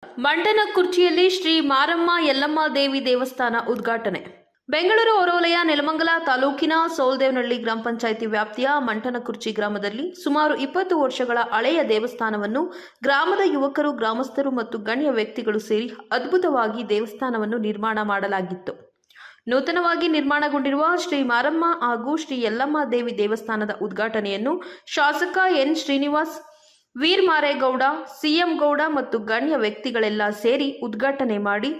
ಮಂಟನಕುರ್ಚಿಯಲ್ಲಿ ಶ್ರೀ ಮಾರಮ್ಮ ಯಲ್ಲಮ್ಮ ದೇವಿ ದೇವಸ್ಥಾನ ಉದ್ಘಾಟನೆ. ಬೆಂಗಳೂರು ಹೊರವಲಯ ನೆಲಮಂಗಲ ತಾಲೂಕಿನ ಸೋಲ್ದೇವನಹಳ್ಳಿ ಗ್ರಾಮ ಪಂಚಾಯಿತಿ ವ್ಯಾಪ್ತಿಯ ಮಂಟನಕುರ್ಚಿ ಗ್ರಾಮದಲ್ಲಿ ಸುಮಾರು 20 ವರ್ಷಗಳ ಹಳೆಯ ದೇವಸ್ಥಾನವನ್ನು ಗ್ರಾಮದ ಯುವಕರು, ಗ್ರಾಮಸ್ಥರು ಮತ್ತು ಗಣ್ಯ ವ್ಯಕ್ತಿಗಳು ಸೇರಿ ಅದ್ಭುತವಾಗಿ ದೇವಸ್ಥಾನವನ್ನು ನಿರ್ಮಾಣ ಮಾಡಲಾಗಿತ್ತು. ನೂತನವಾಗಿ ನಿರ್ಮಾಣಗೊಂಡಿರುವ ಶ್ರೀ ಮಾರಮ್ಮ ಹಾಗೂ ಶ್ರೀ ಯಲ್ಲಮ್ಮ ದೇವಿ ದೇವಸ್ಥಾನದ ಉದ್ಘಾಟನೆಯನ್ನು ಶಾಸಕ ಎನ್ ಶ್ರೀನಿವಾಸ್, ವೀರಮಾರೇಗೌಡ, ಸಿಎಂ ಗೌಡ ಮತ್ತು ಗಣ್ಯ ವ್ಯಕ್ತಿಗಳೆಲ್ಲ ಸೇರಿ ಉದ್ಘಾಟನೆ ಮಾಡಿ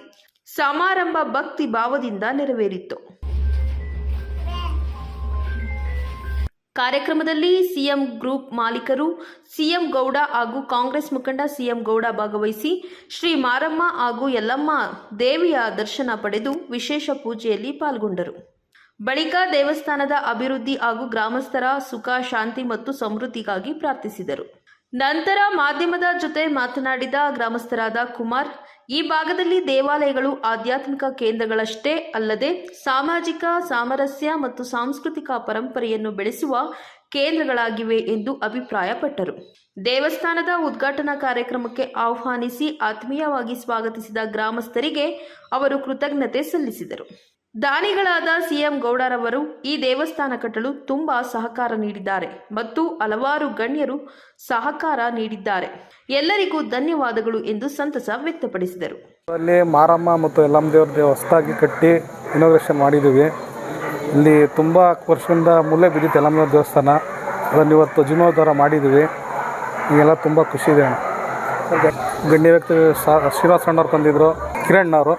ಸಮಾರಂಭ ಭಕ್ತಿ ಭಾವದಿಂದ ನೆರವೇರಿತು. ಕಾರ್ಯಕ್ರಮದಲ್ಲಿ ಸಿಎಂ ಗ್ರೂಪ್ ಮಾಲೀಕರು ಸಿಎಂ ಗೌಡ ಹಾಗೂ ಕಾಂಗ್ರೆಸ್ ಮುಖಂಡ ಸಿಎಂ ಗೌಡ ಭಾಗವಹಿಸಿ ಶ್ರೀ ಮಾರಮ್ಮ ಹಾಗೂ ಯಲ್ಲಮ್ಮ ದೇವಿಯ ದರ್ಶನ ಪಡೆದು ವಿಶೇಷ ಪೂಜೆಯಲ್ಲಿ ಪಾಲ್ಗೊಂಡರು. ಬಳಿಕ ದೇವಸ್ಥಾನದ ಅಭಿವೃದ್ಧಿ ಹಾಗೂ ಗ್ರಾಮಸ್ಥರ ಸುಖ, ಶಾಂತಿ ಮತ್ತು ಸಮೃದ್ಧಿಗಾಗಿ ಪ್ರಾರ್ಥಿಸಿದರು. ನಂತರ ಮಾಧ್ಯಮದ ಜೊತೆ ಮಾತನಾಡಿದ ಗ್ರಾಮಸ್ಥರಾದ ಕುಮಾರ್, ಈ ಭಾಗದಲ್ಲಿ ದೇವಾಲಯಗಳು ಆಧ್ಯಾತ್ಮಿಕ ಕೇಂದ್ರಗಳಷ್ಟೇ ಅಲ್ಲದೆ ಸಾಮಾಜಿಕ ಸಾಮರಸ್ಯ ಮತ್ತು ಸಾಂಸ್ಕೃತಿಕ ಪರಂಪರೆಯನ್ನು ಬೆಳೆಸುವ ಕೇಂದ್ರಗಳಾಗಿವೆ ಎಂದು ಅಭಿಪ್ರಾಯಪಟ್ಟರು. ದೇವಸ್ಥಾನದ ಉದ್ಘಾಟನಾ ಕಾರ್ಯಕ್ರಮಕ್ಕೆ ಆಹ್ವಾನಿಸಿ ಆತ್ಮೀಯವಾಗಿ ಸ್ವಾಗತಿಸಿದ ಗ್ರಾಮಸ್ಥರಿಗೆ ಅವರು ಕೃತಜ್ಞತೆ ಸಲ್ಲಿಸಿದರು. ದಾನಿಗಳಾದ ಸಿಎಂ ಗೌಡರವರು ಈ ದೇವಸ್ಥಾನ ಕಟ್ಟಲು ತುಂಬಾ ಸಹಕಾರ ನೀಡಿದ್ದಾರೆ ಮತ್ತು ಹಲವಾರು ಗಣ್ಯರು ಸಹಕಾರ ನೀಡಿದ್ದಾರೆ. ಎಲ್ಲರಿಗೂ ಧನ್ಯವಾದಗಳು ಎಂದು ಸಂತಸ ವ್ಯಕ್ತಪಡಿಸಿದರು. ಅಲ್ಲಿ ಮಾರಮ್ಮ ಮತ್ತು ಯಲ್ಲಮ್ಮ ದೇವ್ರ ಹೊಸದಾಗಿ ಕಟ್ಟಿ ಇನಾಗ್ರೇಷನ್ ಮಾಡಿದ್ದೀವಿ. ಇಲ್ಲಿ ತುಂಬ ವರ್ಷದಿಂದ ಮೂಲೆ ಬಿದ್ದಿತ್ತು ಯಲ್ಲಮ್ಮ ದೇವಸ್ಥಾನ, ಅದನ್ನು ಇವತ್ತು ಜೀರ್ಣೋದ್ಧಾರ ಮಾಡಿದ್ದೀವಿ. ಈಗೆಲ್ಲ ತುಂಬ ಖುಷಿ ಇದೆ. ಗಣ್ಯ ವ್ಯಕ್ತಿ ಶ್ರೀನಿವಾಸ ಅಣ್ಣವ್ರು ಬಂದಿದ್ದರು, ಕಿರಣ್ ಅವರು,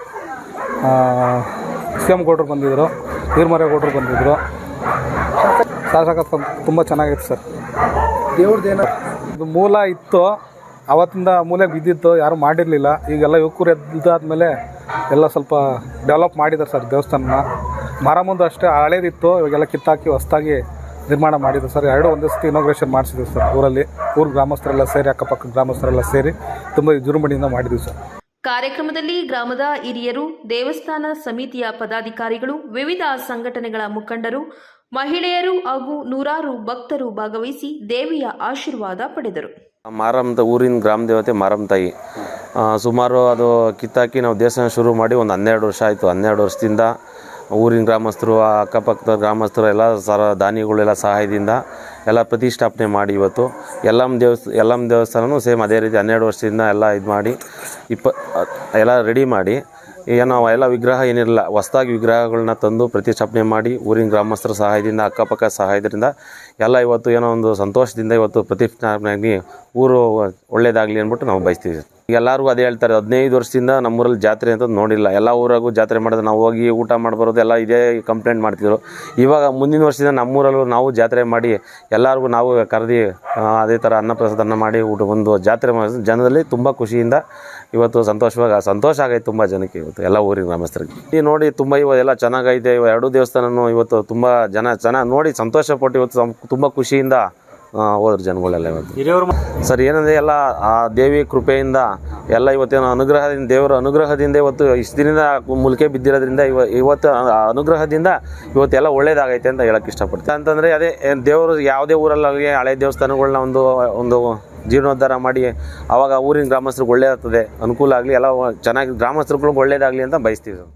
ಸಿಎಂ ಗೌಡರು ಬಂದಿದ್ದರು, ವೀರಮಾರೇಗೌಡರು ಬಂದಿದ್ದರು. ಶಾಸಕ ತುಂಬ ಚೆನ್ನಾಗಿತ್ತು ಸರ್. ದೇವ್ರದ್ದೇನೋ ಇದು ಮೂಲ ಇತ್ತು, ಆವತ್ತಿಂದ ಮೂಲೆ ಬಿದ್ದಿತ್ತು, ಯಾರೂ ಮಾಡಿರಲಿಲ್ಲ. ಈಗೆಲ್ಲ ಯುವಕರು ಎದ್ದಾದ್ಮೇಲೆ ಎಲ್ಲ ಸ್ವಲ್ಪ ಡೆವಲಪ್ ಮಾಡಿದ್ದಾರೆ ಸರ್ ದೇವಸ್ಥಾನ. ಮಾರಮ್ಮಂದು ಅಷ್ಟೇ ಹಳೇದಿತ್ತು, ಇವಾಗೆಲ್ಲ ಕಿತ್ತಾಕಿ ಹೊಸದಾಗಿ ನಿರ್ಮಾಣ ಮಾಡಿದ್ರು ಸರ್. ಎರಡು ಒಂದೇ ಸತಿ ಇನಾಗ್ರೇಷನ್ ಮಾಡಿಸಿದ್ರು ಸರ್. ಊರು ಗ್ರಾಮಸ್ಥರೆಲ್ಲ ಸೇರಿ, ಅಕ್ಕಪಕ್ಕ ಗ್ರಾಮಸ್ಥರೆಲ್ಲ ಸೇರಿ ತುಂಬ ವಿಜೃಂಭಣೆಯಿಂದ ಮಾಡಿದ್ವಿ ಸರ್. ಕಾರ್ಯಕ್ರಮದಲ್ಲಿ ಗ್ರಾಮದ ಹಿರಿಯರು, ದೇವಸ್ಥಾನ ಸಮಿತಿಯ ಪದಾಧಿಕಾರಿಗಳು, ವಿವಿಧ ಸಂಘಟನೆಗಳ ಮುಖಂಡರು, ಮಹಿಳೆಯರು ಹಾಗೂ ನೂರಾರು ಭಕ್ತರು ಭಾಗವಹಿಸಿ ದೇವಿಯ ಆಶೀರ್ವಾದ ಪಡೆದರು. ಮಾರಮ್ಮ ಊರಿನ ಗ್ರಾಮ ದೇವತೆ ಮಾರಮ್ಮ ತಾಯಿ. ಸುಮಾರು ಅದು ಕಿತ್ತಾಕಿ ನಾವು ದೇವಸ್ಥಾನ ಶುರು ಮಾಡಿ ಒಂದು 12 ವರ್ಷ ಆಯಿತು. 12 ವರ್ಷದಿಂದ ಊರಿನ ಗ್ರಾಮಸ್ಥರು, ಅಕ್ಕಪಕ್ಕದ ಗ್ರಾಮಸ್ಥರು ಎಲ್ಲ ದಾನಿಗಳೆಲ್ಲ ಸಹಾಯದಿಂದ ಎಲ್ಲ ಪ್ರತಿಷ್ಠಾಪನೆ ಮಾಡಿ ಇವತ್ತು ಯಲ್ಲಮ್ಮ ದೇವಸ್ಥಾನವೂ ಸೇಮ್ ಅದೇ ರೀತಿ 12 ವರ್ಷದಿಂದ ಎಲ್ಲ ಇದು ಮಾಡಿ ಎಲ್ಲ ರೆಡಿ ಮಾಡಿ, ಏನೋ ಎಲ್ಲ ವಿಗ್ರಹ ಏನಿರಲಿಲ್ಲ, ಹೊಸದಾಗಿ ವಿಗ್ರಹಗಳನ್ನ ತಂದು ಪ್ರತಿಷ್ಠಾಪನೆ ಮಾಡಿ ಊರಿನ ಗ್ರಾಮಸ್ಥರ ಸಹಾಯದಿಂದ, ಅಕ್ಕಪಕ್ಕ ಸಹಾಯದಿಂದ ಎಲ್ಲ ಇವತ್ತು ಏನೋ ಒಂದು ಸಂತೋಷದಿಂದ ಇವತ್ತು ಪ್ರತಿಷ್ಠಾಪನೆ ಊರು ಒಳ್ಳೇದಾಗಲಿ ಅಂದ್ಬಿಟ್ಟು ನಾವು ಬಯಸ್ತೀವಿ. ಎಲ್ಲರಿಗೂ ಅದೇ ಹೇಳ್ತಾರೆ, 15 ವರ್ಷದಿಂದ ನಮ್ಮೂರಲ್ಲಿ ಜಾತ್ರೆ ಅಂತ ನೋಡಿಲ್ಲ. ಎಲ್ಲ ಊರಾಗೂ ಜಾತ್ರೆ ಮಾಡಿದ್ರೆ ನಾವು ಹೋಗಿ ಊಟ ಮಾಡಿಬರೋದು ಎಲ್ಲ ಇದೇ ಕಂಪ್ಲೇಂಟ್ ಮಾಡ್ತಿದ್ರು. ಇವಾಗ ಮುಂದಿನ ವರ್ಷದಿಂದ ನಮ್ಮೂರಲ್ಲೂ ನಾವು ಜಾತ್ರೆ ಮಾಡಿ ಎಲ್ಲರಿಗೂ ನಾವು ಕರೆದಿ ಅದೇ ಥರ ಅನ್ನಪ್ರಸಾದನ ಮಾಡಿ ಒಂದು ಜಾತ್ರೆ ಜನದಲ್ಲಿ ತುಂಬ ಖುಷಿಯಿಂದ ಇವತ್ತು ಸಂತೋಷ ಆಗೈತೆ ತುಂಬ ಜನಕ್ಕೆ ಇವತ್ತು ಎಲ್ಲ ಊರಿನ ಗ್ರಾಮಸ್ಥರಿಗೆ. ಈ ನೋಡಿ ತುಂಬ ಇವೆಲ್ಲ ಚೆನ್ನಾಗೈತೆ. ಎರಡು ದೇವಸ್ಥಾನನೂ ಇವತ್ತು ತುಂಬ ಚೆನ್ನಾಗಿ ನೋಡಿ ಸಂತೋಷಪಟ್ಟು ಇವತ್ತು ತುಂಬ ಖುಷಿಯಿಂದ ಹೋದ್ರು ಜನಗಳೆಲ್ಲ ಇವತ್ತು. ಸರ್ ಏನಂದರೆ ಎಲ್ಲ ಆ ದೇವಿ ಕೃಪೆಯಿಂದ ಎಲ್ಲ ಇವತ್ತೇನು ಅನುಗ್ರಹದಿಂದ, ದೇವರ ಅನುಗ್ರಹದಿಂದ ಇವತ್ತು ಇಷ್ಟು ದಿನದಿಂದ ಮುಲ್ಕೆ ಬಿದ್ದಿರೋದ್ರಿಂದ ಇವತ್ತು ಅನುಗ್ರಹದಿಂದ ಇವತ್ತೆಲ್ಲ ಒಳ್ಳೇದಾಗೈತೆ ಅಂತ ಹೇಳಕ್ಕೆ ಇಷ್ಟಪಡ್ತೀನಿ. ಅಂತಂದರೆ ಅದೇ ದೇವರು ಯಾವುದೇ ಊರಲ್ಲಾಗಲಿ ಹಳೆ ದೇವಸ್ಥಾನಗಳನ್ನ ಒಂದು ಜೀರ್ಣೋದ್ಧಾರ ಮಾಡಿ ಆವಾಗ ಊರಿನ ಗ್ರಾಮಸ್ಥರಿಗೆ ಒಳ್ಳೆ ಆಗ್ತದೆ, ಅನುಕೂಲ ಆಗಲಿ, ಎಲ್ಲ ಚೆನ್ನಾಗಿ ಗ್ರಾಮಸ್ಥರುಗಳಿಗೆ ಒಳ್ಳೇದಾಗಲಿ ಅಂತ ಬಯಸ್ತೀವಿ ಸರ್.